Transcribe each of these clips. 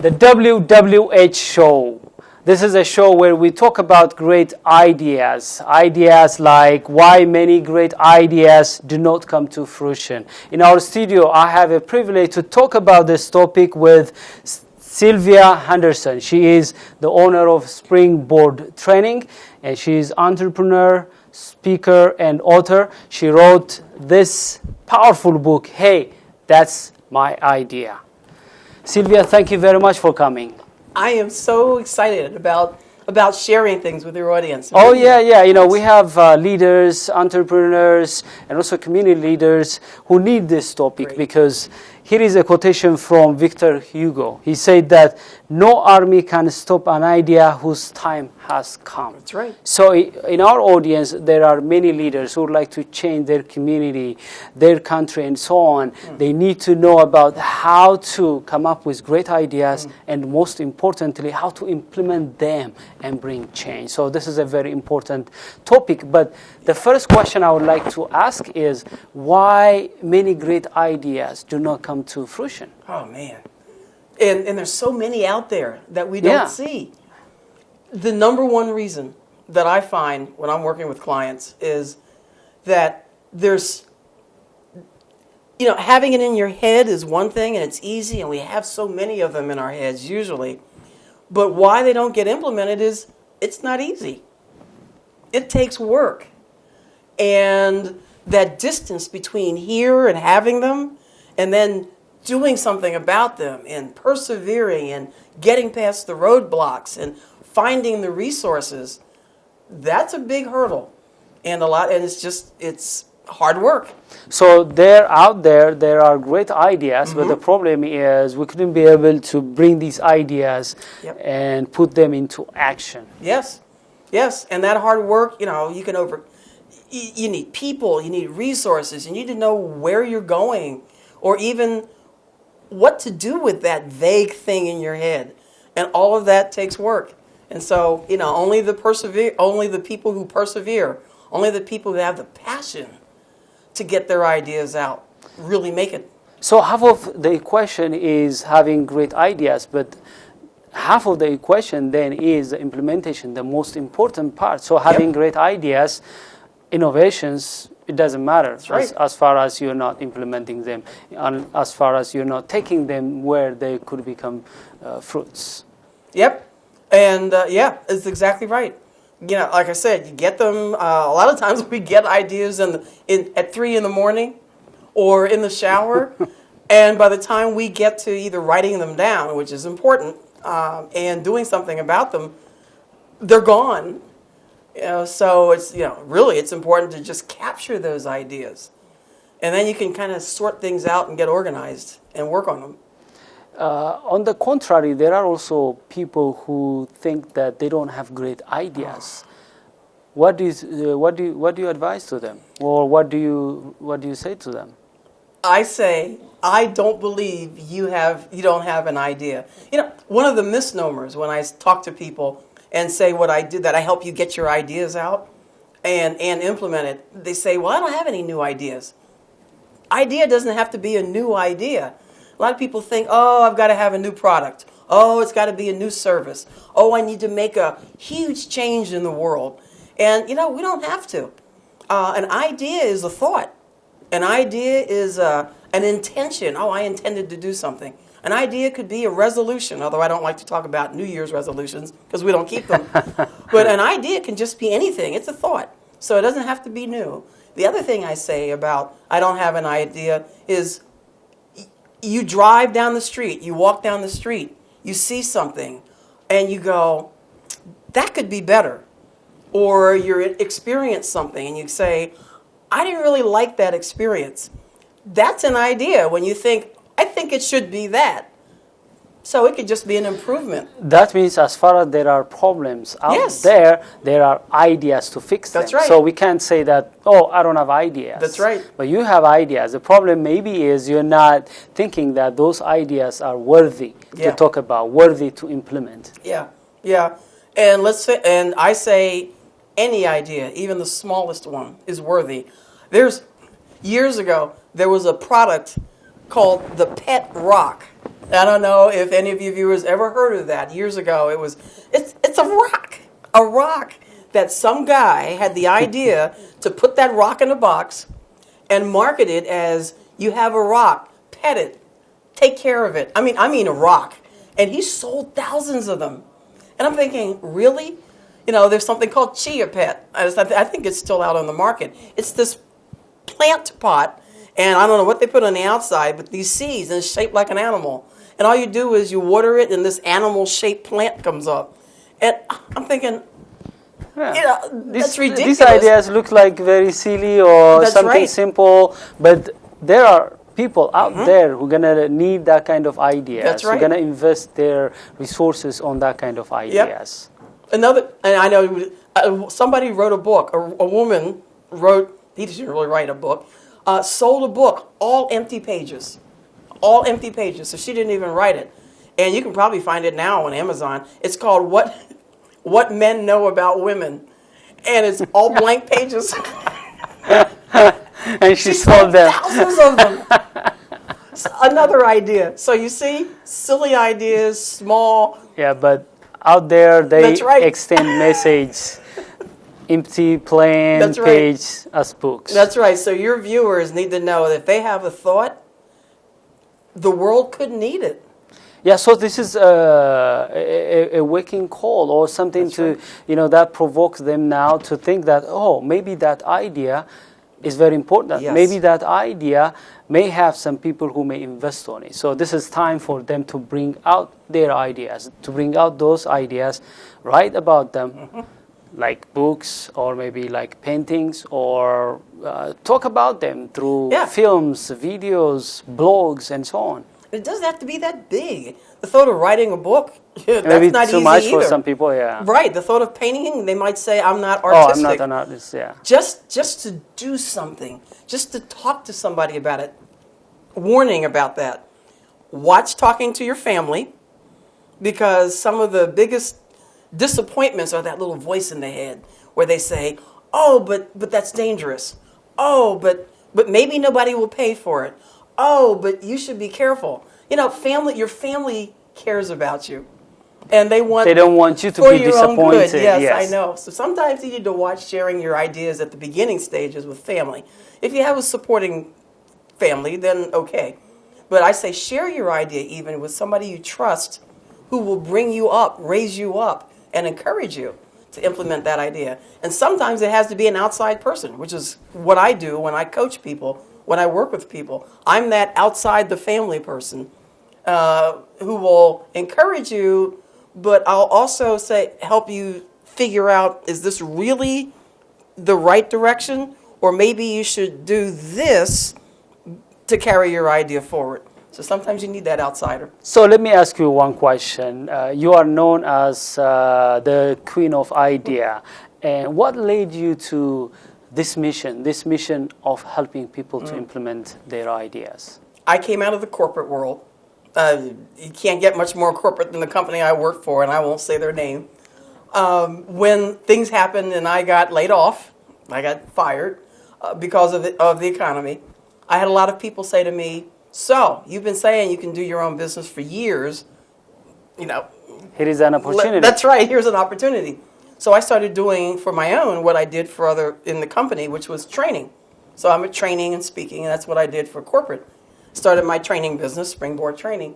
The WWH show. This is a show where we talk about great ideas. Ideas like why many great ideas do not come to fruition. In our studio, I have a privilege to talk about this topic with Sylvia Henderson. She is the owner of Springboard Training, and she is entrepreneur, speaker, and author. She wrote this powerful book, Hey, That's My Idea. Sylvia, thank you very much for coming. I am so excited about sharing things with your audience. Oh, yeah. You know, we have leaders, entrepreneurs, and also community leaders who need this topic. Great. Because here is a quotation from Victor Hugo. He said that no army can stop an idea whose time has come. That's right. So in our audience, there are many leaders who would like to change their community, their country, and so on. They need to know about how to come up with great ideas and, most importantly, how to implement them and bring change. So this is a very important topic. But the first question I would like to ask is why many great ideas do not come to fruition? Oh, man. And there's so many out there that we don't see. The number one reason that I find when I'm working with clients is that there's, having it in your head is one thing and it's easy and we have so many of them in our heads usually. But why they don't get implemented is it's not easy. It takes work. And that distance between here and having them and then doing something about them and persevering and getting past the roadblocks and finding the resources, that's a big hurdle. And it's hard work. So there are great ideas, but the problem is we couldn't be able to bring these ideas and put them into action. Yes, and that hard work, you need people, you need resources, you need to know where you're going, or even what to do with that vague thing in your head. And all of that takes work. And so, only the people who persevere, only the people who have the passion to get their ideas out really make it. So half of the equation is having great ideas, but half of the equation then is the implementation, the most important part. So having great ideas, innovations, it doesn't matter as far as you're not implementing them, and as far as you're not taking them where they could become fruits. Yep. And it's exactly right. Like I said, you get them. A lot of times we get ideas at 3 in the morning or in the shower. And by the time we get to either writing them down, which is important, and doing something about them, they're gone. So it's, really it's important to just capture those ideas. And then you can kind of sort things out and get organized and work on them. On the contrary, there are also people who think that they don't have great ideas. What do you advise to them, or what do you say to them? I say, I don't believe you don't have an idea. One of the misnomers when I talk to people and say what I do, that I help you get your ideas out and implement it, they say, well, I don't have any new ideas. Idea doesn't have to be a new idea. A lot of people think, oh, I've got to have a new product. Oh, it's got to be a new service. Oh, I need to make a huge change in the world. And, we don't have to. An idea is a thought. An idea is an intention. Oh, I intended to do something. An idea could be a resolution, although I don't like to talk about New Year's resolutions because we don't keep them. But an idea can just be anything. It's a thought. So it doesn't have to be new. The other thing I say about I don't have an idea is you drive down the street, you walk down the street, you see something, and you go, that could be better. Or you experience something and you say, I didn't really like that experience. That's an idea when you think, I think it should be that. So it could just be an improvement. That means as far as there are problems out there are ideas to fix them. That's right. So we can't say that, oh, I don't have ideas. That's right. But you have ideas. The problem maybe is you're not thinking that those ideas are worthy to talk about, worthy to implement. Yeah. And I say any idea, even the smallest one, is worthy. Years ago, there was a product called the Pet Rock. I don't know if any of you viewers ever heard of that. Years ago, it's a rock that some guy had the idea to put that rock in a box and market it as, you have a rock, pet it, take care of it. I mean a rock. And he sold thousands of them. And I'm thinking, really? You know, there's something called Chia Pet. I think it's still out on the market. It's this plant pot, and I don't know what they put on the outside, but these seeds, and it's shaped like an animal. And all you do is you water it, and this animal-shaped plant comes up. And I'm thinking, Yeah. you know, that's ridiculous. These ideas look like very silly or That's something right. simple, but there are people out there who are going to need that kind of ideas. That's right. Who are going to invest their resources on that kind of ideas. And I know somebody wrote a book. A woman wrote, he didn't really write a book, sold a book, all empty pages. All empty pages, so she didn't even write it. And you can probably find it now on Amazon. It's called What Men Know About Women. And it's all blank pages. And she sold them. Thousands of them. So another idea. So you see, silly ideas, small. Yeah, but out there they That's right. extend message, empty, plain That's right. page as books. That's right. So your viewers need to know that if they have a thought, the world could need it. Yeah, so this is a waking call or something that provokes them now to think that, oh, maybe that idea is very important. Yes. Maybe that idea may have some people who may invest on it. So this is time for them to bring out their ideas, to bring out those ideas, write about them, like books or maybe like paintings, or talk about them through films, videos, blogs, and so on. It doesn't have to be that big. The thought of writing a book, that's Maybe not too easy much either. for some people, yeah. Right. The thought of painting, they might say, I'm not Oh, artistic. I'm not an artist, yeah. Just to do something, just to talk to somebody about it. Warning about that. Watch talking to your family, because some of the biggest disappointments are that little voice in the head where they say, oh, but that's dangerous. Oh, but maybe nobody will pay for it. Oh, but you should be careful. You know, your family cares about you. And they don't want you to for be your own disappointed. good. Yes, Yes, I know. So sometimes you need to watch sharing your ideas at the beginning stages with family. If you have a supporting family, then okay. But I say share your idea even with somebody you trust, who will bring you up, raise you up, and encourage you to implement that idea. And sometimes it has to be an outside person, which is what I do when I coach people, when I work with people. I'm that outside the family person who will encourage you, but I'll also help you figure out, is this really the right direction? Or maybe you should do this to carry your idea forward. So sometimes you need that outsider. So let me ask you one question. You are known as the Queen of Idea. And what led you to this mission of helping people to implement their ideas? I came out of the corporate world. You can't get much more corporate than the company I work for, and I won't say their name. When things happened and I got laid off, I got fired because of the economy, I had a lot of people say to me, so, you've been saying you can do your own business for years, you know. Here is an opportunity. That's right, here's an opportunity. So I started doing for my own what I did for other in the company, which was training. So I'm a training and speaking, and that's what I did for corporate. Started my training business, Springboard Training.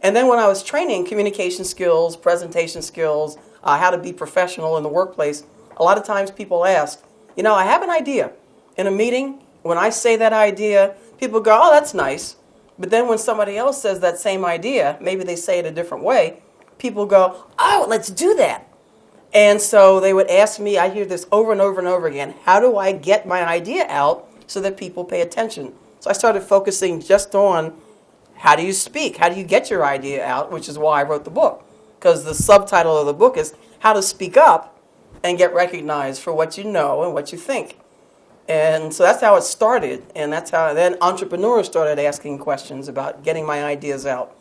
And then when I was training communication skills, presentation skills, how to be professional in the workplace, a lot of times people ask, you know, I have an idea. In a meeting, when I say that idea, people go, oh, that's nice. But then when somebody else says that same idea, maybe they say it a different way, people go, oh, let's do that. And so they would ask me, I hear this over and over and over again, how do I get my idea out so that people pay attention? So I started focusing just on how do you speak? How do you get your idea out, which is why I wrote the book. Because the subtitle of the book is How to Speak Up and Get Recognized for What You Know and What You Think. And so that's how it started. And that's how then entrepreneurs started asking questions about getting my ideas out.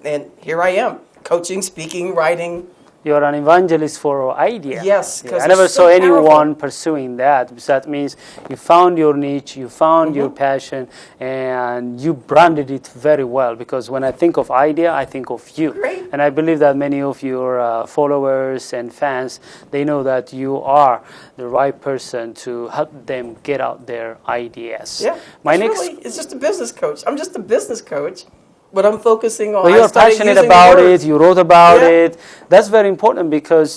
And here I am, coaching, speaking, writing. You're an evangelist for idea. Yes, Yeah, because I never saw anyone pursuing that. That means you found your niche, you found your passion, and you branded it very well. Because when I think of idea, I think of you. Great. And I believe that many of your followers and fans, they know that you are the right person to help them get out their ideas. Yeah, it's just a business coach. I'm just a business coach. But I'm focusing on. But you're passionate about it. You wrote about it. That's very important because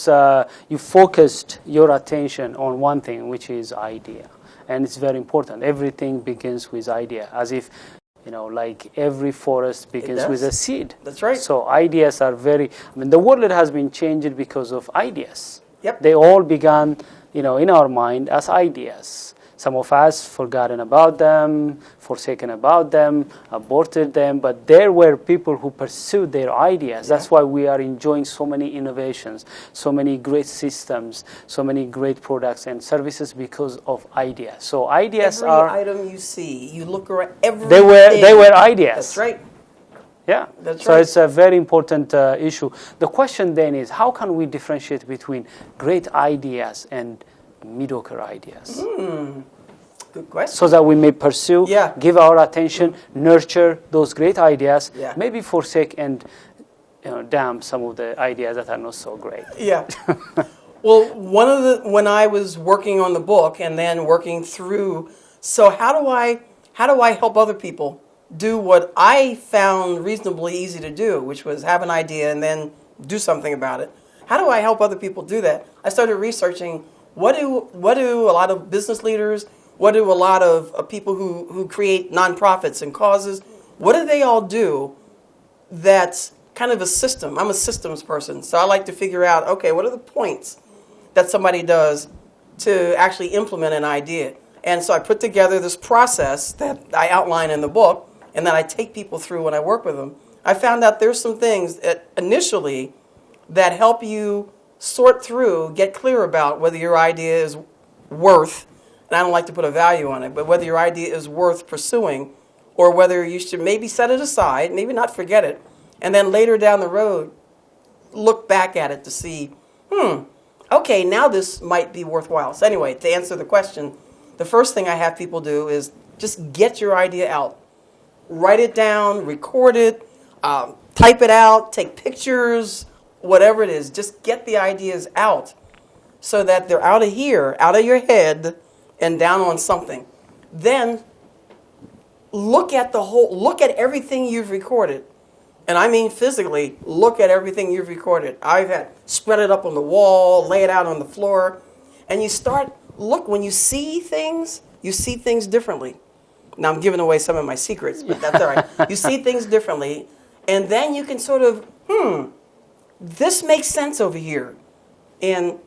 you focused your attention on one thing, which is idea, and it's very important. Everything begins with idea, as if like every forest begins with a seed. That's right. So ideas are very. I mean, the world has been changed because of ideas. Yep. They all began, in our mind as ideas. Some of us forgotten about them, forsaken about them, aborted them, but there were people who pursued their ideas. That's why we are enjoying so many innovations, so many great systems, so many great products and services because of ideas. So ideas every are... item you see, you look around, everything. They were ideas. That's right. Yeah, that's so right. It's a very important issue. The question then is, how can we differentiate between great ideas and mediocre ideas? Good question. So that we may pursue, give our attention, nurture those great ideas, maybe forsake and damn some of the ideas that are not so great. Yeah. Well, when I was working on the book and then working through, so how do I help other people do what I found reasonably easy to do, which was have an idea and then do something about it? How do I help other people do that? I started researching what do a lot of business leaders, what do a lot of people who create nonprofits and causes, what do they all do that's kind of a system? I'm a systems person, so I like to figure out, okay, what are the points that somebody does to actually implement an idea? And so I put together this process that I outline in the book and that I take people through when I work with them. I found out there's some things that initially that help you sort through, get clear about whether your idea is worth, and I don't like to put a value on it, but whether your idea is worth pursuing or whether you should maybe set it aside, maybe not forget it, and then later down the road, look back at it to see, okay, now this might be worthwhile. So anyway, to answer the question, the first thing I have people do is just get your idea out. Write it down, record it, type it out, take pictures, whatever it is. Just get the ideas out so that they're out of here, out of your head, and down on something. Then look at everything you've recorded. And I mean physically, look at everything you've recorded. I've had spread it up on the wall, lay it out on the floor, and you start, when you see things differently. Now I'm giving away some of my secrets, but that's all right. You see things differently, and then you can sort of, this makes sense over here. And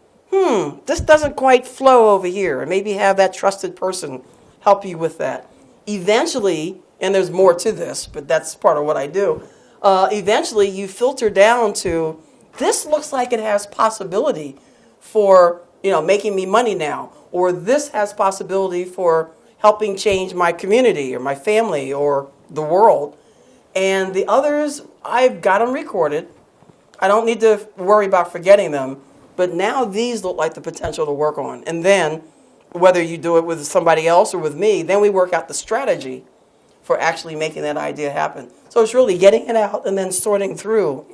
this doesn't quite flow over here. And maybe have that trusted person help you with that. Eventually, and there's more to this, but that's part of what I do. Eventually, you filter down to, this looks like it has possibility for, making me money now. Or this has possibility for helping change my community or my family or the world. And the others, I've got them recorded. I don't need to worry about forgetting them. But now these look like the potential to work on. And then, whether you do it with somebody else or with me, then we work out the strategy for actually making that idea happen. So it's really getting it out and then sorting through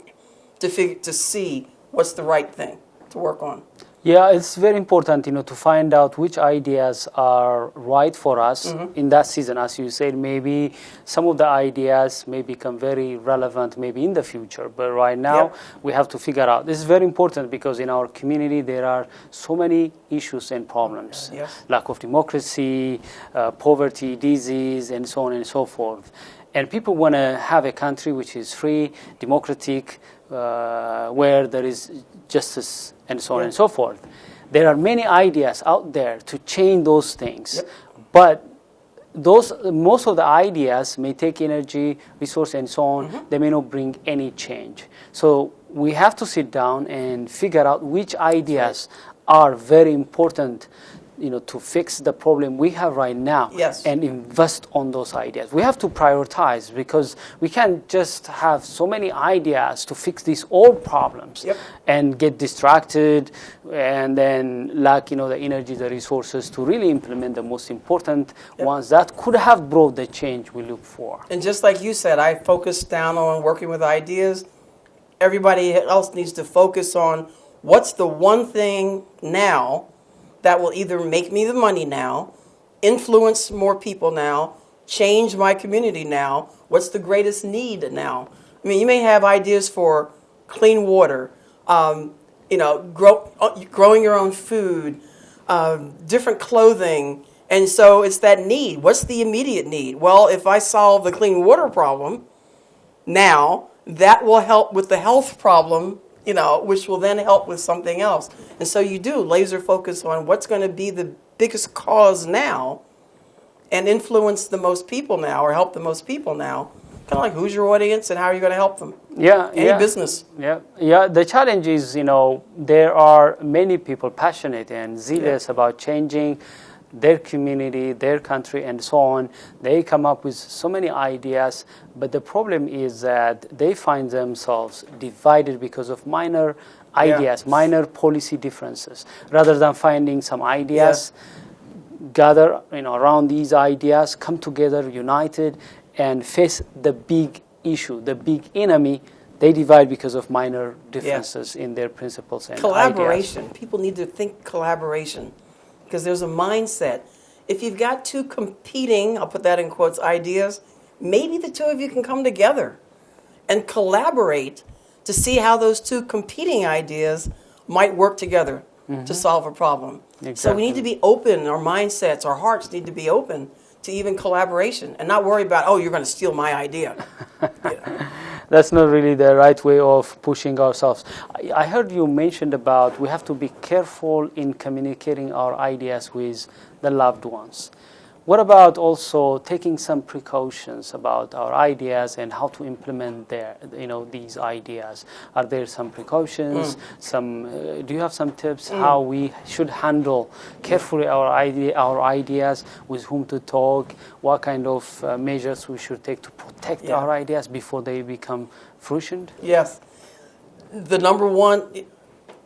to see what's the right thing to work on. Yeah, it's very important, to find out which ideas are right for us in that season. As you said, maybe some of the ideas may become very relevant maybe in the future, but right now we have to figure out. This is very important because in our community there are so many issues and problems. Lack of democracy, poverty, disease, and so on and so forth. And people want to have a country which is free, democratic, where there is justice and so on and so forth. There are many ideas out there to change those things, but most of the ideas may take energy, resource, and so on. They may not bring any change. So we have to sit down and figure out which ideas are very important to fix the problem we have right now, Yes. and invest on those ideas. We have to prioritize, because we can't just have so many ideas to fix these old problems. Yep. And get distracted, and then lack the energy, the resources to really implement the most important Yep. ones that could have brought the change we look for. And just like you said, I focused down on working with ideas. Everybody else needs to focus on what's the one thing now that will either make me the money now, influence more people now, change my community now. What's the greatest need now? I mean, you may have ideas for clean water, growing your own food, different clothing. And so it's that need. What's the immediate need? Well, if I solve the clean water problem now, that will help with the health problem, which will then help with something else. And so you do laser focus on what's going to be the biggest cause now and influence the most people now, or help the most people now. Kind of like, who's your audience and how are you going to help them? Yeah, Any business. Yeah. The challenge is, there are many people passionate and zealous about changing their community, their country, and so on. They come up with so many ideas, but the problem is that they find themselves divided because of minor ideas, minor policy differences. Rather than finding some ideas, gather around these ideas, come together united, and face the big issue, the big enemy. They divide because of minor differences in their principles and collaboration. ideas. People need to think collaboration, because there's a mindset. If you've got two competing, I'll put that in quotes, ideas, maybe the two of you can come together and collaborate to see how those two competing ideas might work together to solve a problem. Exactly. So we need to be open, our mindsets, our hearts need to be open to even collaboration, and not worry about, you're going to steal my idea. That's not really the right way of pushing ourselves. I heard you mentioned about we have to be careful in communicating our ideas with the loved ones. What about also taking some precautions about our ideas and how to implement these ideas? Are there some precautions? Do you have some tips how we should handle carefully our ideas, with whom to talk, what kind of measures we should take to protect our ideas before they become fruition? Yes. The number one,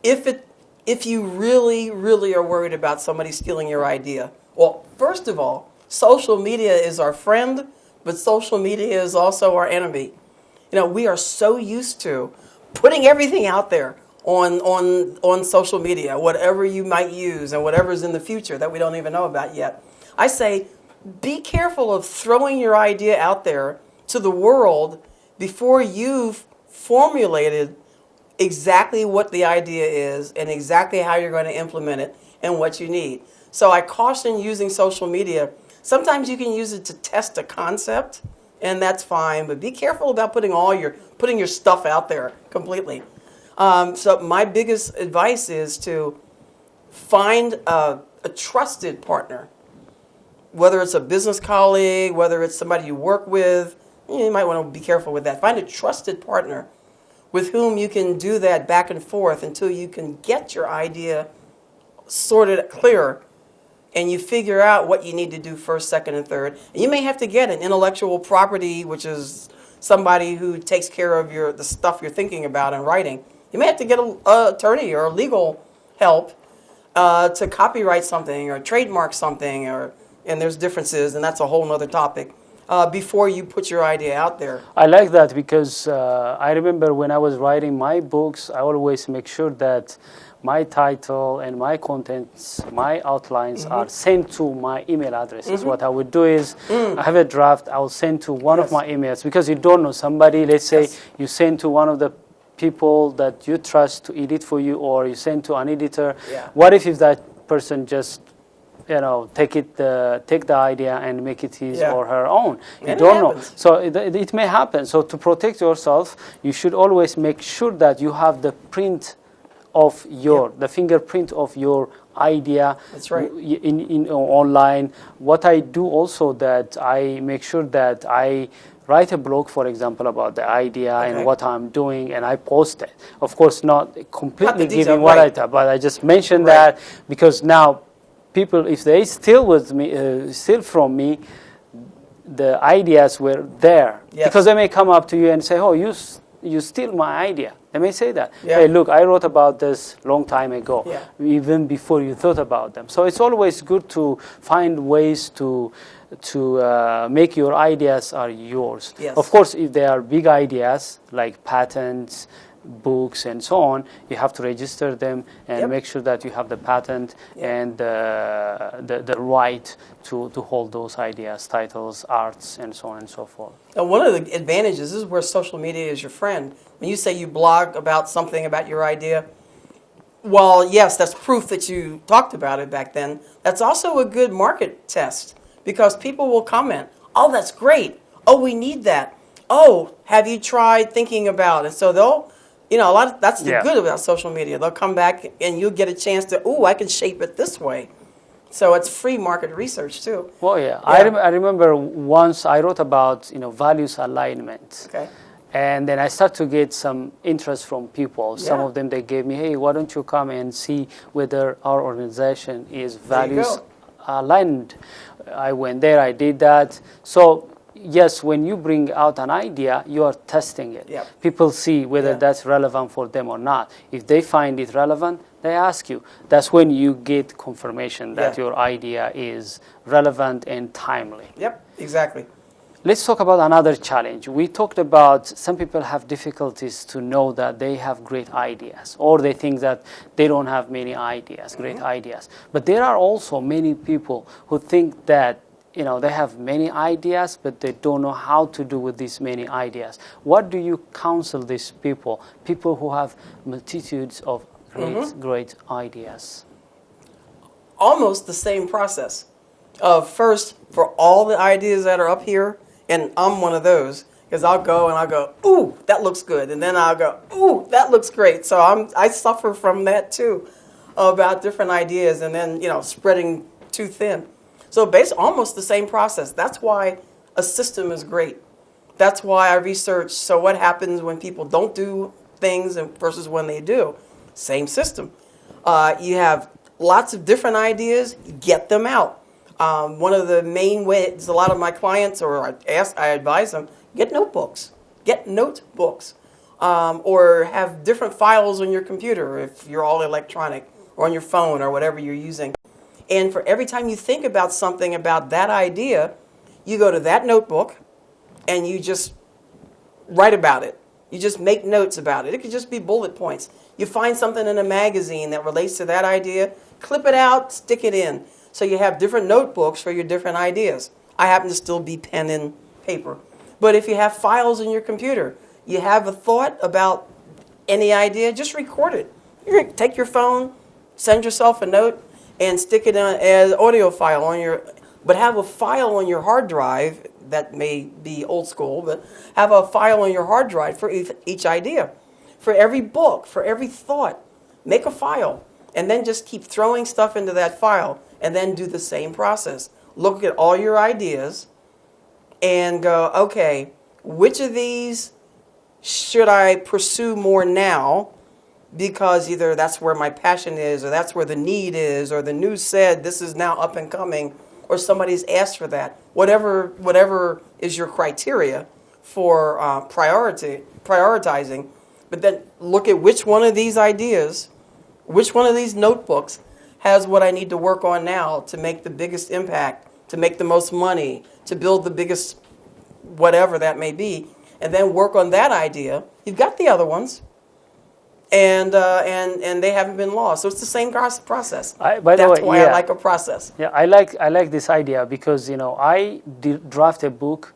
if you really, really are worried about somebody stealing your idea, well, first of all, social media is our friend, but social media is also our enemy. We are so used to putting everything out there on social media, whatever you might use and whatever's in the future that we don't even know about yet. I say, be careful of throwing your idea out there to the world before you've formulated exactly what the idea is and exactly how you're going to implement it and what you need. So I caution using social media. Sometimes you can use it to test a concept, and that's fine, but be careful about putting your stuff out there completely. So my biggest advice is to find a trusted partner, whether it's a business colleague, whether it's somebody you work with. You might want to be careful with that. Find a trusted partner with whom you can do that back and forth until you can get your idea sorted clear, and you figure out what you need to do first, second, and third. And you may have to get an intellectual property, which is somebody who takes care of the stuff you're thinking about and writing. You may have to get an attorney or legal help to copyright something or trademark something, and there's differences, and that's a whole other topic, before you put your idea out there. I like that, because I remember when I was writing my books, I always make sure that my title and my contents, my outlines are sent to my email addresses. What I would do is, I have a draft, I will send to one of my emails, because you don't know somebody, let's say you send to one of the people that you trust to edit for you, or you send to an editor. What if that person just take the idea and make it his or her own? You don't know. So it may happen. So to protect yourself, you should always make sure that you have the print of the fingerprint of your idea. That's right. in online. What I do also, that I make sure that I write a blog, for example, about the idea and what I'm doing, and I post it. Of course, not completely giving what I thought, but I just mentioned that, because now people, if they steal with me, steal from me, the ideas were there. Yes. Because they may come up to you and say, oh, you steal my idea. They may say that. Yeah. Hey, look, I wrote about this long time ago, Yeah. even before you thought about them. So it's always good to find ways to make your ideas are yours. Yes. Of course, if they are big ideas like patents, books, and so on, you have to register them and Yep. make sure that you have the patent Yep. and the right to hold those ideas, titles, arts, and so on and so forth. And one of the advantages, this is where social media is your friend. When you say you blog about something, about your idea, well, yes, that's proof that you talked about it back then. That's also a good market test because people will comment, oh, that's great. Oh, we need that. Oh, have you tried thinking about it? So they'll, that's the Yeah. good about social media. They'll come back and you'll get a chance to, I can shape it this way. So it's free market research too. Well, yeah. Yeah. I remember once I wrote about values alignment. Okay. And then I start to get some interest from people. Some Yeah. of them, they gave me, hey, why don't you come and see whether our organization is There you values go. aligned. I went there, I did that. So yes, when you bring out an idea, you are testing it. Yep. People see whether Yeah. that's relevant for them or not. If they find it relevant, they ask you. That's when you get confirmation that Yeah. your idea is relevant and timely. Yep, exactly. Let's talk about another challenge. We talked about some people have difficulties to know that they have great ideas, or they think that they don't have many ideas, great ideas. But there are also many people who think that they have many ideas, but they don't know how to do with these many ideas. What do you counsel these people who have multitudes of great ideas? Almost the same process of first, for all the ideas that are up here, and I'm one of those, because I'll go, ooh, that looks good. And then I'll go, ooh, that looks great. So I suffer from that too, about different ideas and then, spreading too thin. So basically, almost the same process. That's why a system is great. That's why I research. So what happens when people don't do things versus when they do? Same system. You have lots of different ideas. Get them out. One of the main ways, a lot of my clients, or I advise them, get notebooks. Get notebooks. Or have different files on your computer if you're all electronic, or on your phone, or whatever you're using. And for every time you think about something about that idea, you go to that notebook and you just write about it. You just make notes about it. It could just be bullet points. You find something in a magazine that relates to that idea, clip it out, stick it in. So you have different notebooks for your different ideas. I happen to still be pen and paper. But if you have files in your computer, you have a thought about any idea, just record it. Take your phone, send yourself a note, and stick it as audio file but have a file on your hard drive. That may be old school, but have a file on your hard drive for each idea. For every book, for every thought, make a file, and then just keep throwing stuff into that file, and then do the same process. Look at all your ideas and go, okay, which of these should I pursue more now? Because either that's where my passion is, or that's where the need is, or the news said this is now up and coming, or somebody's asked for that. Whatever is your criteria for prioritizing. But then look at which one of these ideas, which one of these notebooks has what I need to work on now to make the biggest impact, to make the most money, to build the biggest whatever that may be, and then work on that idea. You've got the other ones. And they haven't been lost. So it's the same process. That's why I like a process. Yeah, I like this idea because I draft a book.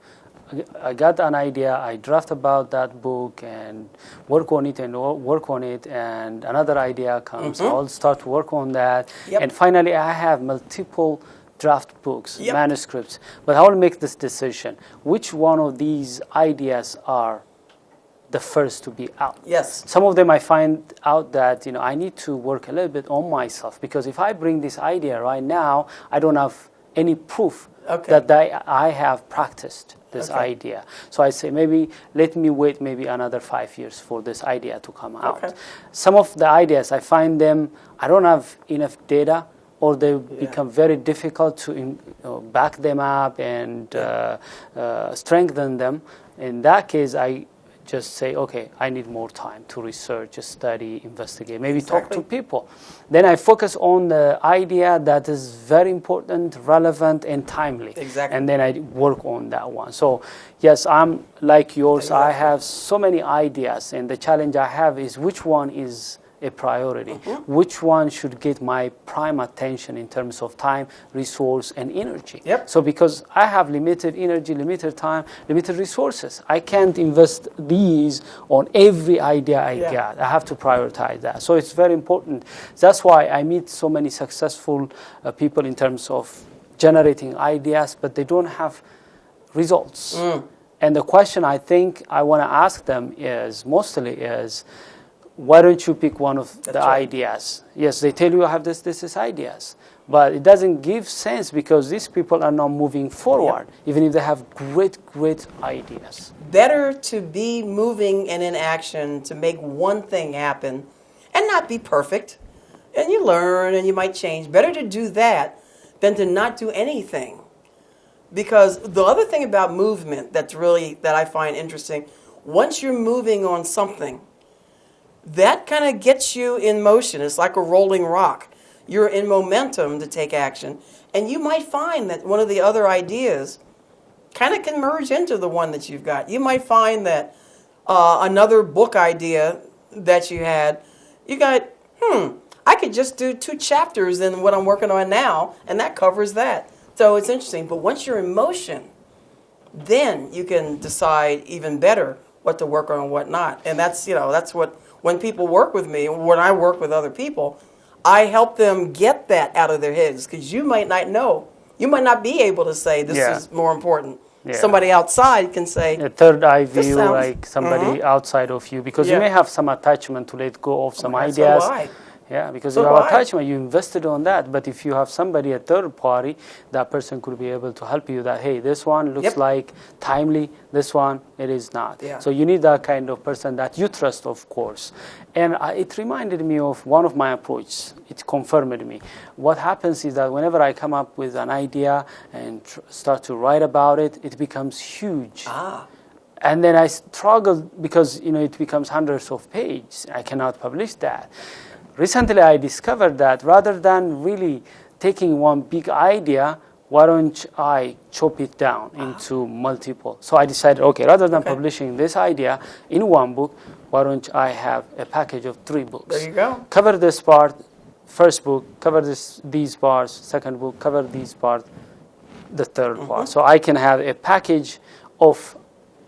I got an idea. I draft about that book and work on it, and another idea comes. I'll start to work on that, and finally I have multiple draft books, manuscripts. But I will make this decision: which one of these ideas are the first to be out. Yes. Some of them I find out that I need to work a little bit on myself, because if I bring this idea right now, I don't have any proof that I have practiced this idea. So I say maybe let me wait maybe another 5 years for this idea to come out. Some of the ideas I find them, I don't have enough data or they become very difficult to back them up and strengthen them. In that case, I just say, okay, I need more time to research, study, investigate, maybe talk to people. Then I focus on the idea that is very important, relevant, and timely. Exactly. And then I work on that one. So, yes, I'm like yours. Exactly. I have so many ideas, and the challenge I have is which one is a priority. Which one should get my prime attention in terms of time, resource, and energy? Yep. So because I have limited energy, limited time, limited resources, I can't invest these on every idea I get. I have to prioritize that. So it's very important. That's why I meet so many successful people in terms of generating ideas, but they don't have results. And the question I think I want to ask them is, mostly is, why don't you pick one of the ideas? Yes, they tell you I have this ideas, but it doesn't give sense because these people are not moving forward, even if they have great ideas. Better to be moving and in action to make one thing happen and not be perfect. And you learn and you might change. Better to do that than to not do anything. Because the other thing about movement that I find interesting, once you're moving on something, that kind of gets you in motion. It's like a rolling rock. You're in momentum to take action. And you might find that one of the other ideas kind of can merge into the one that you've got. You might find that another book idea that you had, you got, I could just do 2 chapters in what I'm working on now, and that covers that. So it's interesting. But once you're in motion, then you can decide even better what to work on and what not. And that's what, when people work with me, when I work with other people, I help them get that out of their heads, because you might not know. You might not be able to say this is more important. Somebody outside can say, a third eye view, like somebody outside of you, because you may have some attachment to let go of some ideas. So do I. Yeah, because you have attachment, you invested on that. But if you have somebody, a third party, that person could be able to help you that, hey, this one looks like timely, this one, it is not. So you need that kind of person that you trust, of course. And it reminded me of one of my approaches. It confirmed me. What happens is that whenever I come up with an idea and start to write about it, it becomes huge. And then I struggle because, it becomes hundreds of pages. I cannot publish that. Recently, I discovered that rather than really taking one big idea, why don't I chop it down into multiple? So I decided, okay, rather than publishing this idea in one book, why don't I have a package of 3 books? There you go. Cover this part, first book, cover these parts, second book, cover these parts, the third part. So I can have a package of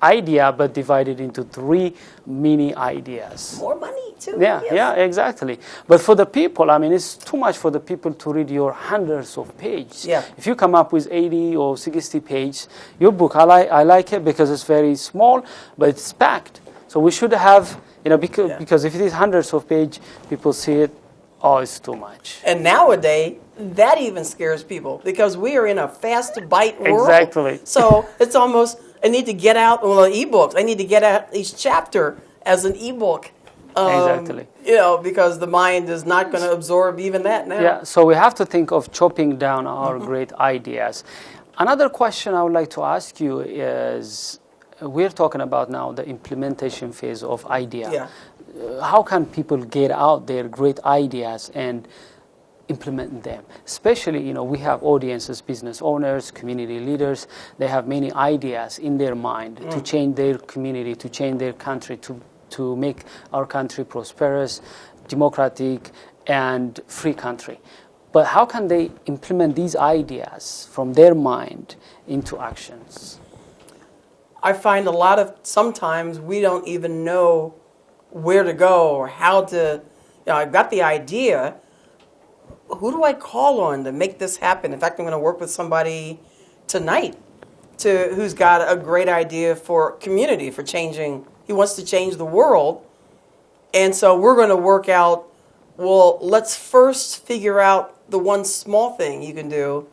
idea, but divided into 3 mini ideas. More money too. Yeah, exactly. But for the people, it's too much for the people to read your hundreds of pages. If you come up with 80 or 60 pages, your book, I like it because it's very small, but it's packed. So we should have, because if it is hundreds of pages, people see it, it's too much. And nowadays, that even scares people because we are in a fast bite world. Exactly. So it's almost, I need to get out, ebooks. I need to get out each chapter as an ebook. Exactly. Because the mind is not going to absorb even that now. Yeah, so we have to think of chopping down our great ideas. Another question I would like to ask you is, we're talking about now the implementation phase of idea. How can people get out their great ideas and implement them? Especially, we have audiences, business owners, community leaders. They have many ideas in their mind to change their community, to change their country, to make our country prosperous, democratic, and free country. But how can they implement these ideas from their mind into actions? I find sometimes we don't even know where to go or how to, I've got the idea. Who do I call on to make this happen? In fact, I'm going to work with somebody tonight who's got a great idea for community, for changing. He wants to change the world. And so we're going to work out, let's first figure out the one small thing you can do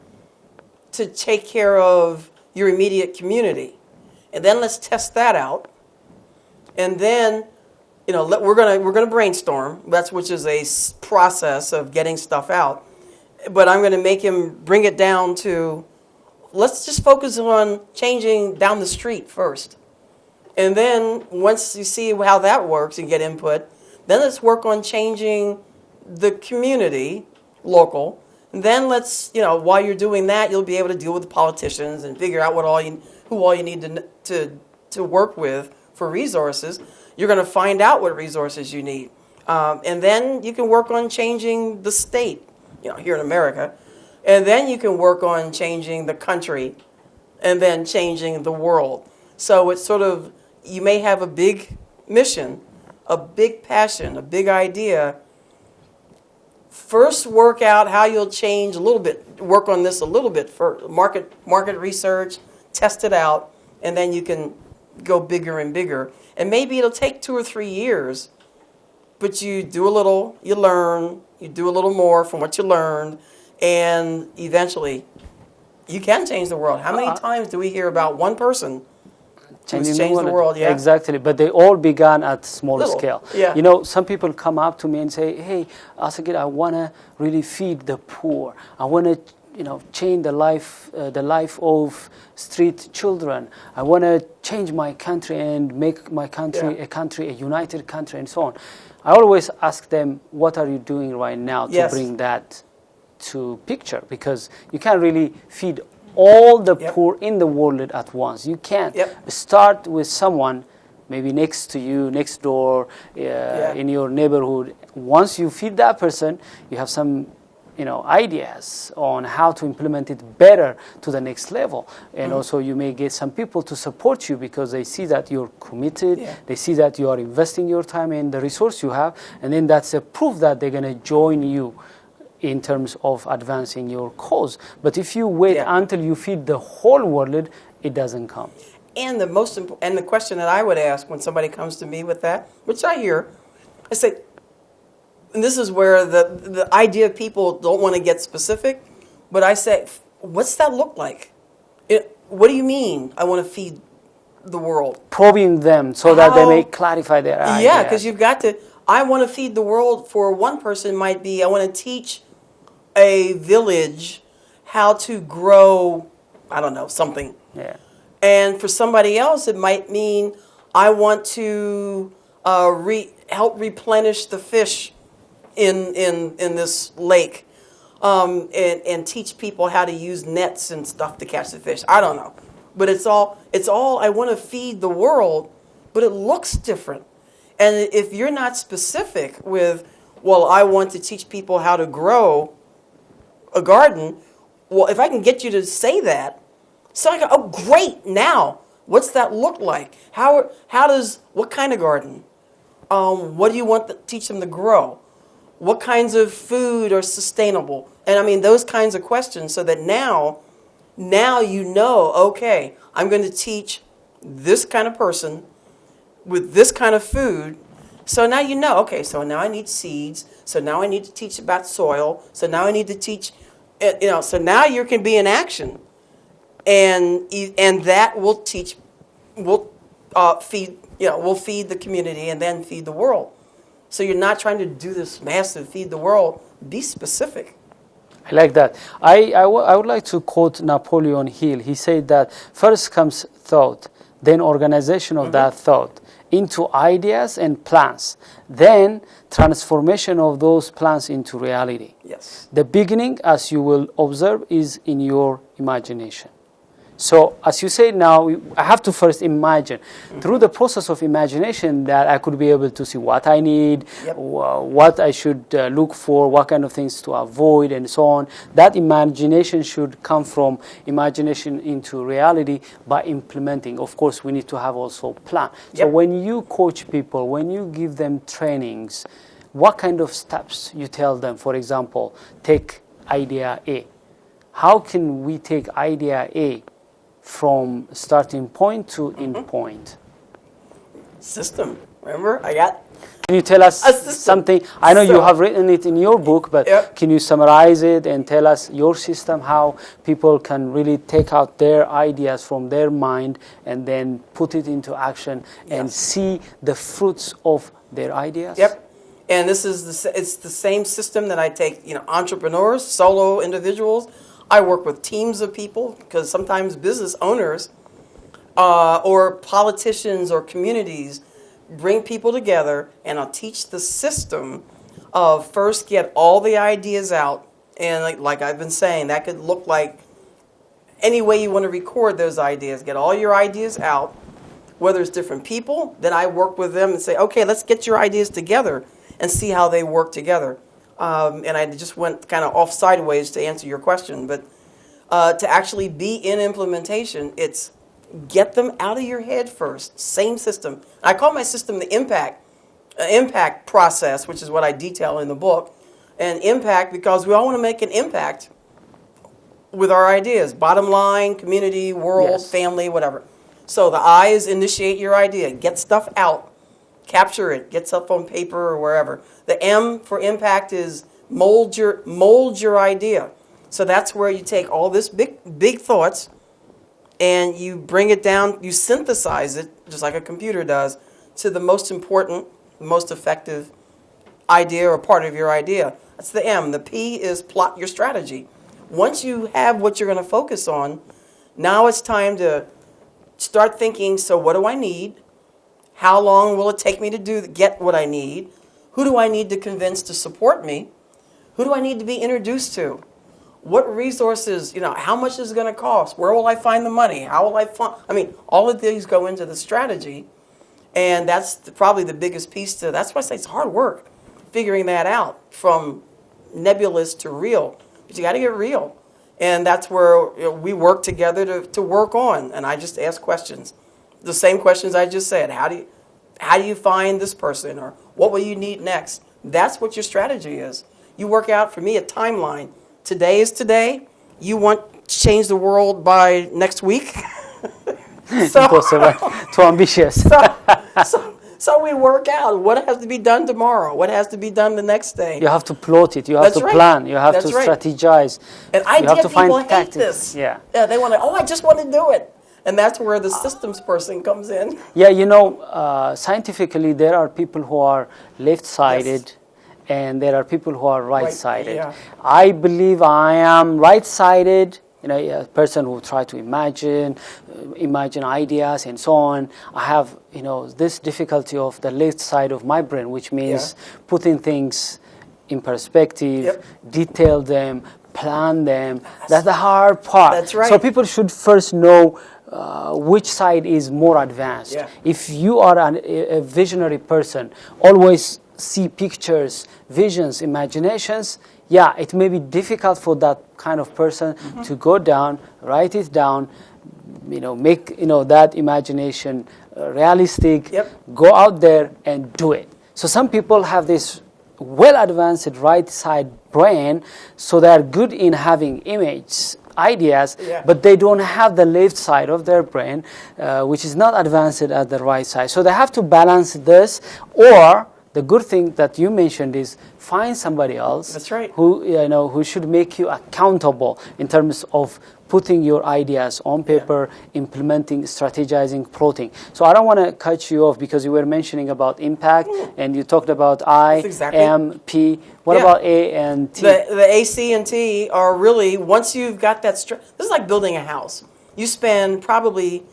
to take care of your immediate community. And then let's test that out. And then, we're going to brainstorm, which is a process of getting stuff out. but I'm going to make him bring it down to, let's just focus on changing down the street first. And then once you see how that works and get input, then let's work on changing the community, local. And then let's, while you're doing that, you'll be able to deal with the politicians and figure out who all you need to work with for resources. You're going to find out what resources you need. And then you can work on changing the state, here in America. And then you can work on changing the country and then changing the world. So it's sort of, you may have a big mission, a big passion, a big idea. First, work out how you'll change a little bit, work on this a little bit for market research, test it out, and then you can go bigger and bigger. And maybe it'll take 2 or 3 years, but you do a little, you learn, you do a little more from what you learned, and eventually you can change the world. How many times do we hear about one person who's changed the world? Yeah. Exactly, but they all began at small scale. Yeah. Some people come up to me and say, hey, Assegid, I want to really feed the poor. I want to change the life of street children. I want to change my country and make my country a united country and so on. I always ask them, what are you doing right now to bring that to picture? Because you can't really feed all the poor in the world at once. You can't. Start with someone maybe next to you, next door, in your neighborhood. Once you feed that person, you have some ideas on how to implement it better to the next level. And also you may get some people to support you because they see that you're committed, they see that you are investing your time in the resource you have, and then that's a proof that they're going to join you in terms of advancing your cause. But if you wait until you feed the whole world, it doesn't come. And the question that I would ask when somebody comes to me with that, which I hear, I say, and this is where the idea of people don't want to get specific, but I say, what's that look like? What do you mean I want to feed the world? Probing them so that they may clarify their idea. Yeah, because you've got to, I want to feed the world for one person might be, I want to teach a village how to grow, I don't know, something. Yeah. And for somebody else, it might mean I want to help replenish the fish in this lake, and teach people how to use nets and stuff to catch the fish. I don't know, but it's all. I want to feed the world, but it looks different. And if you're not specific with, well, I want to teach people how to grow a garden. Well, if I can get you to say that, so I go, oh, great. Now, what's that look like? What kind of garden? What do you want to teach them to grow? What kinds of food are sustainable? And I mean, those kinds of questions, so that now okay, I'm going to teach this kind of person with this kind of food. So now okay, so now I need seeds. So now I need to teach about soil. So now I need to teach, so now you can be in action. And that will feed the community and then feed the world. So you're not trying to do this massive feed the world. Be specific. I like that. I would like to quote Napoleon Hill. He said that first comes thought, then organization of that thought into ideas and plans, then transformation of those plans into reality. Yes. The beginning, as you will observe, is in your imagination. So, as you say now, I have to first imagine. Through the process of imagination that I could be able to see what I need, what I should look for, what kind of things to avoid, and so on. That imagination should come from imagination into reality by implementing. Of course, we need to have also a plan. So when you coach people, when you give them trainings, what kind of steps you tell them? For example, take idea A. How can we take idea A from starting point to end point? System. Remember, I got. Can you tell us something? I know you have written it in your book, but can you summarize it and tell us your system, how people can really take out their ideas from their mind and then put it into action and see the fruits of their ideas? Yep. And it's the same system that I take, entrepreneurs, solo individuals. I work with teams of people because sometimes business owners or politicians or communities bring people together, and I'll teach the system of first get all the ideas out. And like I've been saying, that could look like any way you want to record those ideas. Get all your ideas out, whether it's different people, then I work with them and say, okay, let's get your ideas together and see how they work together. And I just went kind of off sideways to answer your question, but to actually be in implementation, it's get them out of your head first. Same system. I call my system the impact process, which is what I detail in the book. And impact because we all want to make an impact with our ideas. Bottom line, community, world, Yes. family, whatever. So the I is initiate your idea. Get stuff out. Capture it. Get stuff on paper or wherever. The M for impact is mold your idea. So that's where you take all this big thoughts and you bring it down, you synthesize it, just like a computer does, to the most important, most effective idea or part of your idea. That's the M. The P is plot your strategy. Once you have what you're going to focus on, now it's time to start thinking, so what do I need? How long will it take me to get what I need? Who do I need to convince to support me? Who do I need to be introduced to? What resources, how much is it going to cost? Where will I find the money? How will I find, all of these go into the strategy. And that's probably the biggest piece that's why I say it's hard work, figuring that out from nebulous to real. But you got to get real. And that's where we work together to work on. And I just ask questions. The same questions I just said. How do you find this person? Or what will you need next? That's what your strategy is. You work out, for me, a timeline. Today is today. You want to change the world by next week? Impossible. Too ambitious. So we work out what has to be done tomorrow, what has to be done the next day. You have to plot it. You have That's to right. plan. You have That's to right. strategize. And you have to find people hate tactics. this. Yeah. They want to, I just want to do it. And that's where the systems person comes in. Yeah, scientifically, there are people who are left-sided. Yes. And there are people who are right-sided. yeah. I believe I am right-sided, a person who try to imagine ideas and so on. I have, this difficulty of the left side of my brain, which means putting things in perspective, detail them, plan them. That's the hard part. That's right. So people should first know which side is more advanced. Yeah. If you are a visionary person, always see pictures, visions, imaginations, it may be difficult for that kind of person to go down, write it down, make that imagination realistic, go out there and do it. So some people have this well-advanced right side brain, so they are good in having ideas, but they don't have the left side of their brain, which is not advanced at the right side. So they have to balance this, or the good thing that you mentioned is find somebody else. That's right. who should make you accountable in terms of putting your ideas on paper, implementing, strategizing, plotting. So I don't want to cut you off because you were mentioning about impact and you talked about I, M, P. What about A and T? The A, C, and T are really, once you've got that, this is like building a house. You spend probably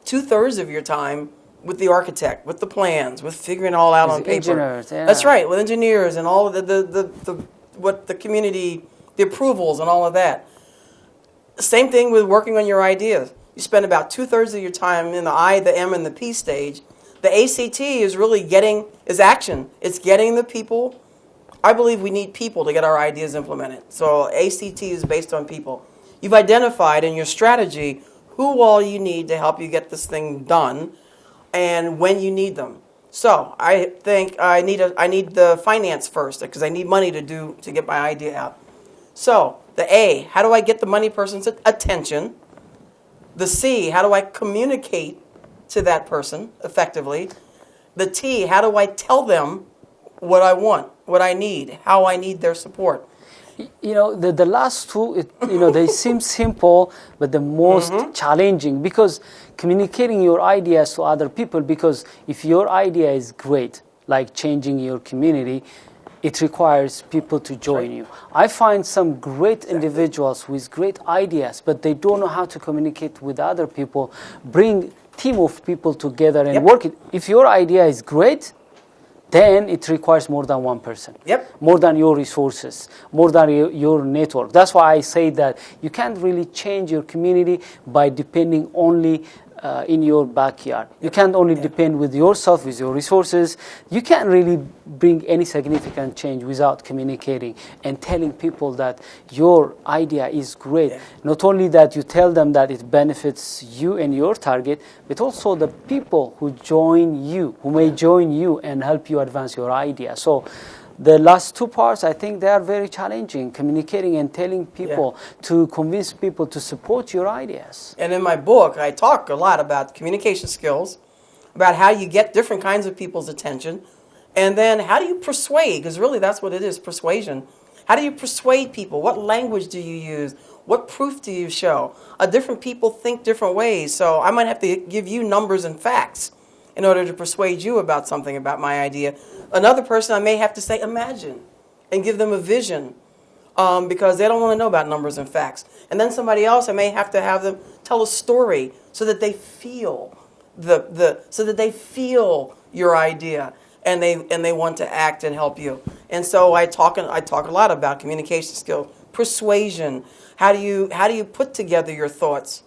2/3 of your time with the architect, with the plans, with figuring it all out on paper. Engineers, yeah. That's right, with engineers and all of the community, the approvals and all of that. Same thing with working on your ideas. You spend about 2/3 of your time in the I, the M, and the P stage. The ACT is really is action. It's getting the people. I believe we need people to get our ideas implemented. So ACT is based on people. You've identified in your strategy who all you need to help you get this thing done and when you need them. So I think I need the finance first because I need money to get my idea out. So the A, how do I get the money person's attention? The C, how do I communicate to that person effectively? The T, how do I tell them what I want, what I need, how I need their support? The last two, they seem simple, but the most challenging because communicating your ideas to other people, because if your idea is great, like changing your community, it requires people to join you. I find some great individuals with great ideas, but they don't know how to communicate with other people, bring team of people together and work it. If your idea is great, then it requires more than one person. More than your resources, more than your network. That's why I say that you can't really change your community by depending only in your backyard. You can't only depend with yourself, with your resources. You can't really bring any significant change without communicating and telling people that your idea is great. Not only that you tell them that it benefits you and your target, but also the people who join you, who may join you and help you advance your idea. So the last two parts, I think they are very challenging, communicating and telling people to convince people to support your ideas. And in my book, I talk a lot about communication skills, about how you get different kinds of people's attention, and then how do you persuade, because really that's what it is, persuasion. How do you persuade people? What language do you use? What proof do you show? Different people think different ways, so I might have to give you numbers and facts in order to persuade you about something, about my idea. Another person, I may have to say, imagine, and give them a vision, because they don't want to know about numbers and facts. And then somebody else, I may have to have them tell a story so that they feel so that they feel your idea, and they want to act and help you. And so I talk a lot about communication skills, persuasion. How do you put together your thoughts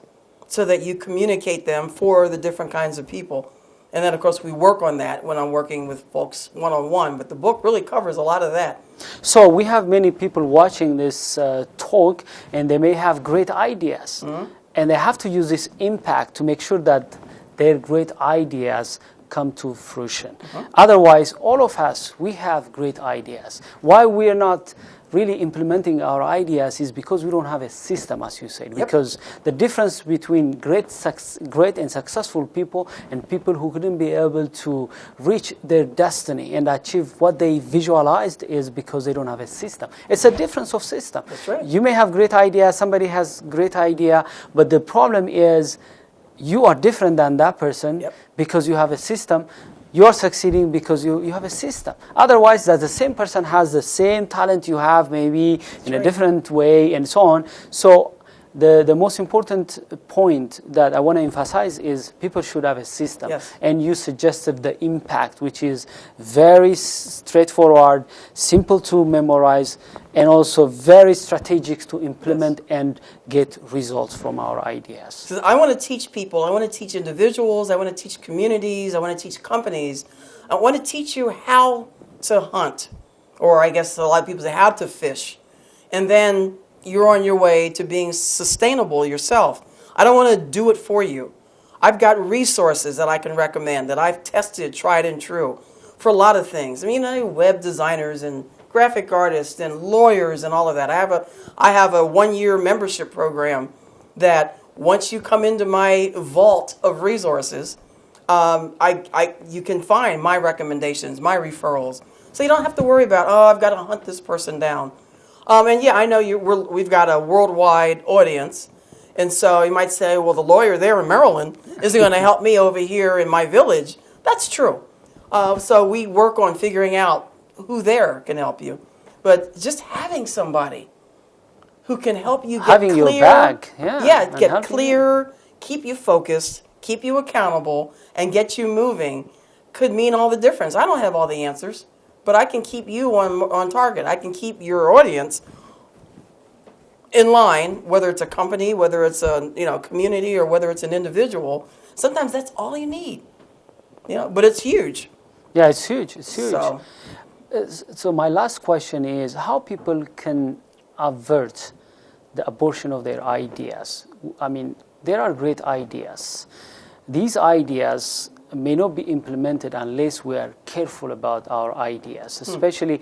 so that you communicate them for the different kinds of people? And then, of course, we work on that when I'm working with folks one-on-one. But the book really covers a lot of that. So we have many people watching this talk, and they may have great ideas. And they have to use this impact to make sure that their great ideas come to fruition. Otherwise, all of us, we have great ideas. Why we are not really implementing our ideas is because we don't have a system, as you said. Because the difference between great and successful people and people who couldn't be able to reach their destiny and achieve what they visualized is because they don't have a system. It's a difference of system. That's right. You may have great idea, somebody has great idea, but the problem is you are different than that person because you have a system. You are succeeding because you have a system. Otherwise, that the same person has the same talent you have, maybe in a different way, and so on. So the most important point that I want to emphasize is people should have a system. And you suggested the impact, which is very straightforward, simple to memorize, and also very strategic to implement and get results from our ideas. So I want to teach people, I want to teach individuals, I want to teach communities, I want to teach companies. I want to teach you how to hunt, or I guess a lot of people say how to fish. And then you're on your way to being sustainable yourself. I don't want to do it for you. I've got resources that I can recommend that I've tested, tried and true for a lot of things. I mean, web designers and graphic artists and lawyers and all of that. I have a 1-year membership program that once you come into my vault of resources, you can find my recommendations, my referrals. So you don't have to worry about, I've got to hunt this person down. And yeah, I know we've got a worldwide audience. And so you might say, well, the lawyer there in Maryland isn't going to help me over here in my village. That's true. So we work on figuring out who there can help you. But just having somebody who can help you get having clear. Your back. Get clear, keep you focused, keep you accountable, and get you moving could mean all the difference. I don't have all the answers, but I can keep you on target. I can keep your audience in line, whether it's a company, whether it's a community, or whether it's an individual. Sometimes that's all you need, but it's huge. Yeah, it's huge. It's huge. So my last question is how people can avert the abortion of their ideas. I mean, there are great ideas. These ideas may not be implemented unless we are careful about our ideas. Especially,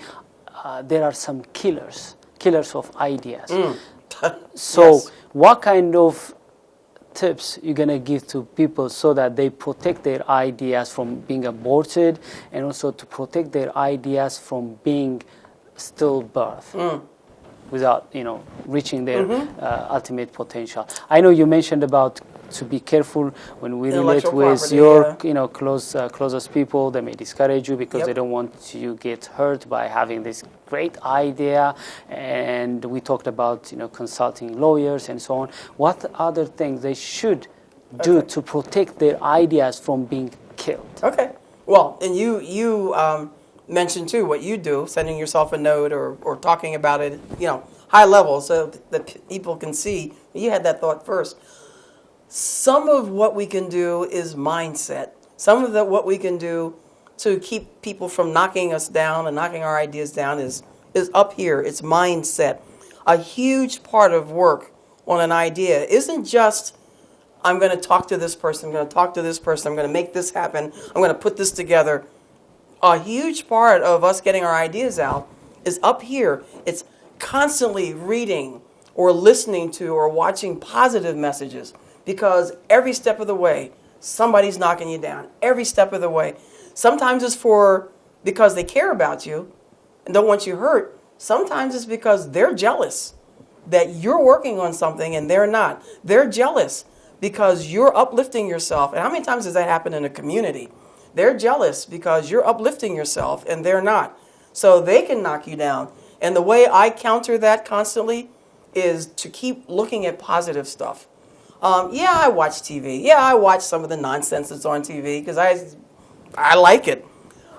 there are some killers of ideas. So what kind of tips you're going to give to people so that they protect their ideas from being aborted and also to protect their ideas from being stillbirth without reaching their ultimate potential? I know you mentioned about to be careful when we relate Intellectual with property, your, yeah. closest people. They may discourage you because Yep. they don't want you get hurt by having this great idea. And we talked about, consulting lawyers and so on. What other things they should do Okay. to protect their ideas from being killed? Okay. Well, and you mentioned too what you do, sending yourself a note or talking about it, high level, so that people can see you had that thought first. Some of what we can do is mindset. Some of what we can do to keep people from knocking us down and knocking our ideas down is up here. It's mindset. A huge part of work on an idea isn't just, I'm going to talk to this person, I'm going to talk to this person, I'm going to make this happen, I'm going to put this together. A huge part of us getting our ideas out is up here. It's constantly reading or listening to or watching positive messages, because every step of the way, somebody's knocking you down. Every step of the way. Sometimes it's because they care about you and don't want you hurt. Sometimes it's because they're jealous that you're working on something and they're not. They're jealous because you're uplifting yourself. And how many times does that happen in a community? They're jealous because you're uplifting yourself and they're not. So they can knock you down. And the way I counter that constantly is to keep looking at positive stuff. Yeah, I watch TV. Yeah, I watch some of the nonsense that's on TV because I like it.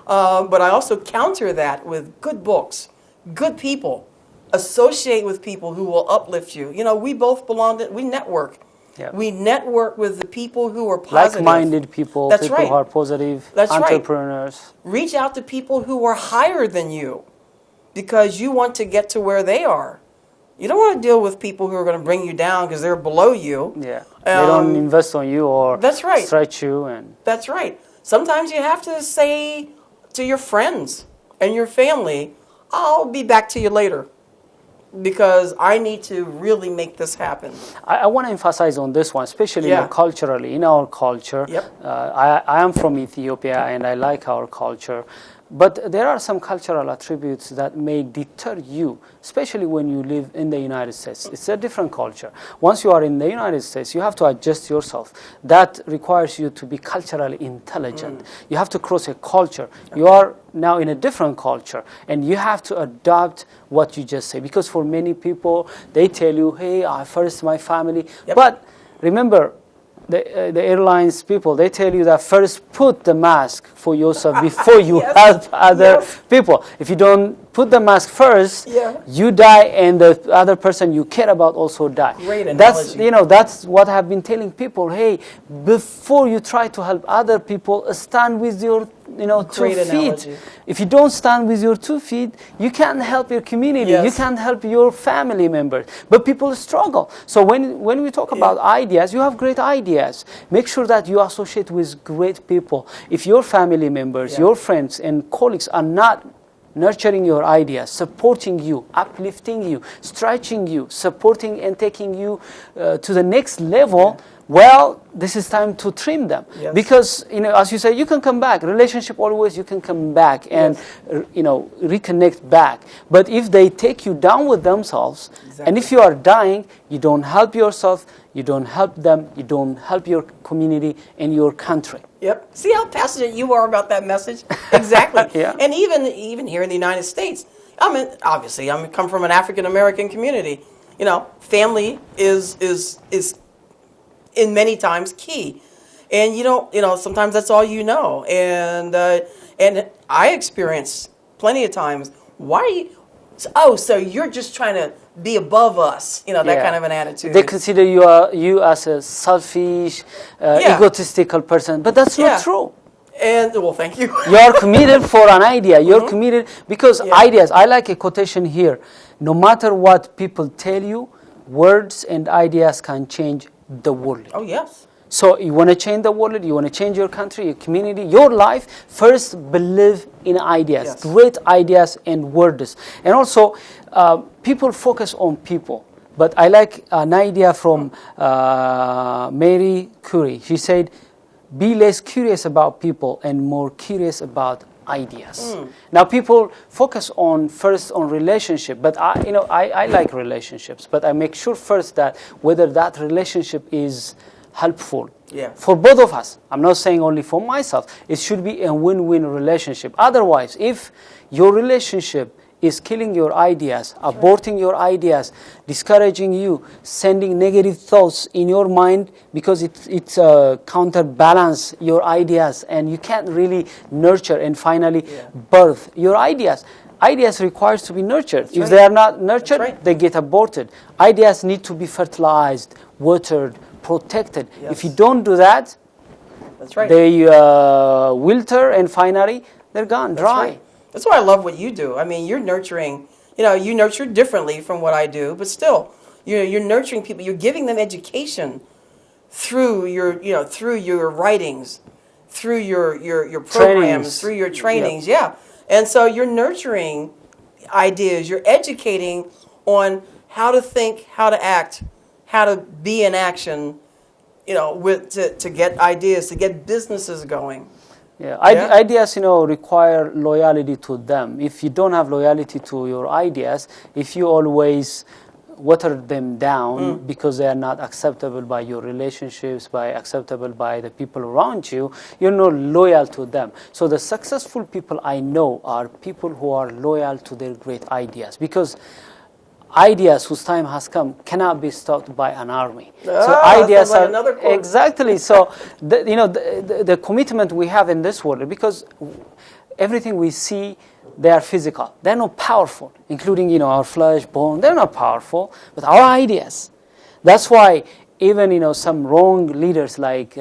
But I also counter that with good books, good people. Associate with people who will uplift you. We both we network. Yeah. We network with the people who are positive. Like-minded people, That's people right. who are positive, That's right. entrepreneurs. Reach out to people who are higher than you because you want to get to where they are. You don't want to deal with people who are going to bring you down because they're below you. Yeah, they don't invest on you or That's right. stretch you. And That's right. Sometimes you have to say to your friends and your family, I'll be back to you later because I need to really make this happen. I want to emphasize on this one, especially Yeah. culturally, in our culture. Yep. I am from Ethiopia and I like our culture. But there are some cultural attributes that may deter you, especially when you live in the United States. It's a different culture. Once you are in the United States, you have to adjust yourself. That requires you to be culturally intelligent. You have to cross a culture. You are now in a different culture, and you have to adopt what you just say. Because for many people, they tell you, hey, first my family. Yep. But remember, the airlines people, they tell you that first put the mask for yourself before you Yes. help other Yes. people. If you don't put the mask first, Yeah. you die and the other person you care about also die. Great That's, analogy. that's what I've been telling people. Hey, before you try to help other people, stand with your, 2 Great feet. analogy. If you don't stand with your 2 feet, you can't help your community. Yes. You can't help your family members. But people struggle. So when we talk about ideas, you have great ideas. Make sure that you associate with great people. If your family members, your friends and colleagues are not nurturing your ideas, supporting you, uplifting you, stretching you, supporting and taking you to the next level, well, this is time to trim them. Yes. Because, as you say, you can come back. Relationship always, you can come back and, reconnect back. But if they take you down with themselves, and if you are dying, you don't help yourself, you don't help them, you don't help your community and your country. Yep. See how passionate you are about that message? Exactly. Yeah. And even here in the United States, obviously, I come from an African American community. Family is in many times key, and sometimes that's all you know. And I experienced plenty of times. Why are you? So you're just trying to be above us, that kind of an attitude. They consider you as a selfish, egotistical person, but that's not true. And well, thank you. You're committed for an idea. You're committed because ideas. I like a quotation here. No matter what people tell you, words and ideas can change the world. Oh yes. So you want to change the world, you want to change your country, your community, your life, first believe in ideas, great ideas and words. And also, people focus on people. But I like an idea from Mary Curie. She said, be less curious about people and more curious about ideas. Now people focus first on relationship, but I like relationships, but I make sure first that whether that relationship is helpful. Yeah. For both of us. I'm not saying only for myself. It should be a win-win relationship. Otherwise, if your relationship is killing your ideas, aborting your ideas, discouraging you, sending negative thoughts in your mind because it's counterbalance your ideas, and you can't really nurture and finally birth your ideas. Ideas requires to be nurtured. If they are not nurtured, they get aborted. Ideas need to be fertilized, watered, protected. If you don't do that, they wilter and finally they're gone, dry. That's why I love what you do. I mean, you're nurturing, you nurture differently from what I do, but still, you're nurturing people. You're giving them education through through your writings, through your programs, through your trainings. Yeah. And so you're nurturing ideas. You're educating on how to think, how to act, how to be in action, to get ideas, to get businesses going. Yeah, ideas, require loyalty to them. If you don't have loyalty to your ideas, if you always water them down because they are not acceptable by your relationships, acceptable by the people around you, you're not loyal to them. So the successful people I know are people who are loyal to their great ideas, because ideas whose time has come cannot be stopped by an army. So ideas are another quote. Exactly. So the commitment we have in this world, because everything we see, they are physical. They're not powerful, including our flesh, bone. They're not powerful, but our ideas. That's why even some wrong leaders like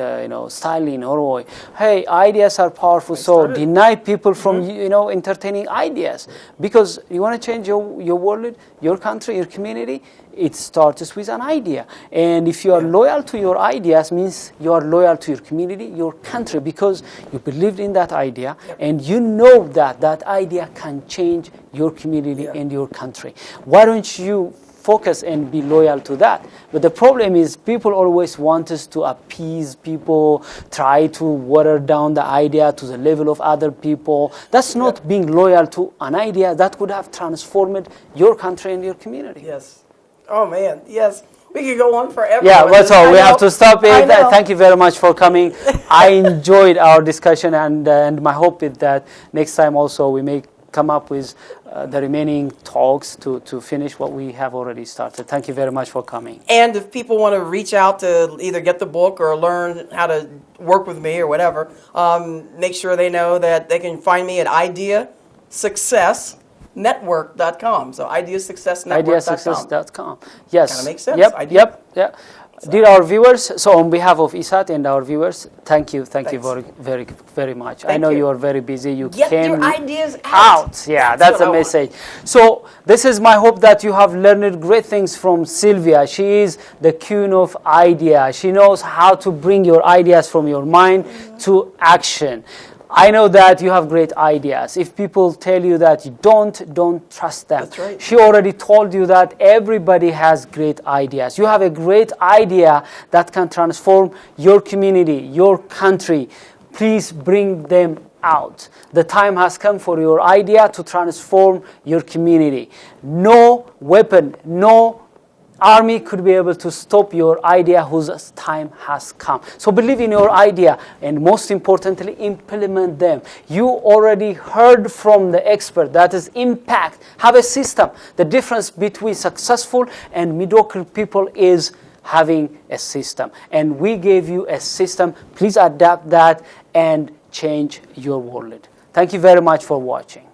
Stalin or Roy, hey, ideas are powerful, so deny people from entertaining ideas, because you want to change your world, your country, your community. It starts with an idea, and if you are loyal to your ideas, means you are loyal to your community, your country, because you believed in that idea, and you know that idea can change your community and your country. Why don't you focus and be loyal to that? But the problem is people always want us to appease people, try to water down the idea to the level of other people. That's not being loyal to an idea that could have transformed your country and your community. Yes. Oh man, yes. We could go on forever. Yeah, that's all. We have to stop it. Thank you very much for coming. I enjoyed our discussion, and my hope is that next time also we may come up with the remaining talks to finish what we have already started. Thank you very much for coming. And if people want to reach out to either get the book or learn how to work with me or whatever, make sure they know that they can find me at ideasuccessnetwork.com. So ideasuccessnetwork.com. Ideasuccess.com. Yes. Kind of makes sense. Yep. Dear our viewers, so on behalf of ISAT and our viewers, thank you very, very, very much. I know you are very busy. You get came your ideas out. Yeah, that's the message. So this is my hope that you have learned great things from Sylvia. She is the queen of ideas. She knows how to bring your ideas from your mind to action. I know that you have great ideas. If people tell you that you don't trust them. That's right. She already told you that everybody has great ideas. You have a great idea that can transform your community, your country. Please bring them out. The time has come for your idea to transform your community. No weapon, no army could be able to stop your idea whose time has come. So believe in your idea, and most importantly, implement them. You already heard from the expert, that is impact. Have a system. The difference between successful and mediocre people is having a system. And we gave you a system. Please adapt that and change your world. Thank you very much for watching.